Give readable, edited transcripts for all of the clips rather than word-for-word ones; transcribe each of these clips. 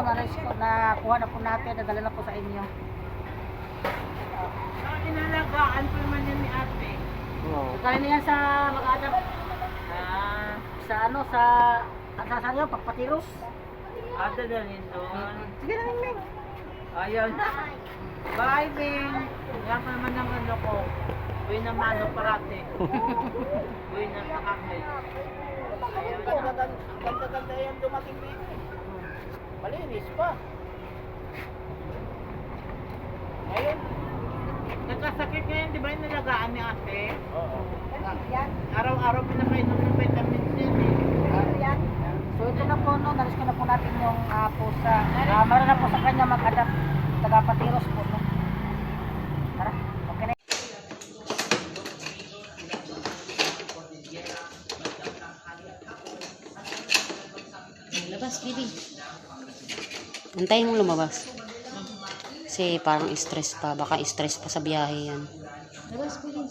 nakuha na po natin, nadala na po sa inyo. Inalagaan po naman yan ni ate. Kaya niya sa mag-adap. Sa ano, sa saan yun, pagpatiros. Ate dalhin doon. Sige na, Ming. Ayaw na. Bye, Ming. Yan pa naman ang ano ko. Uy na mano parate. Uy na kakakay. Ang ganda yan dumating dito. Malinis pa. Ngayon, Nagkasakit ngayon, di ba yung nalagaan ni ate? oo. Araw-araw pinapainom ng vitamins yan eh. So ito na po, no, nalis ko na po natin yung pusa. Meron na po sa kanya mag-adapt. Taga-patiros po, no. Tara, okay na. Labas, baby. Antayin mo lumabas. Kasi parang stress pa. Baka stress pa sa biyahe yan. Labas, baby.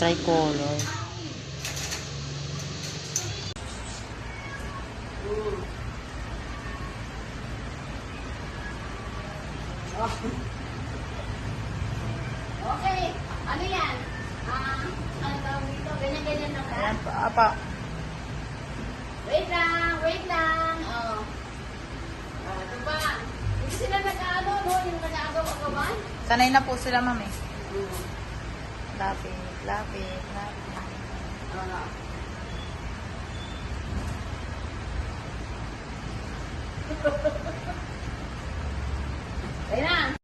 Tricolor. Okay, ano yan? Ano tawag dito? Ganyan-ganyan na ba? Ayan pa, apa. Wait lang. Oh. Ano ba? Hindi sila nag-ano, no? Yung nag-agaw agawan? Sanay na po sila, mami. Lapit, lapit. Kaya na.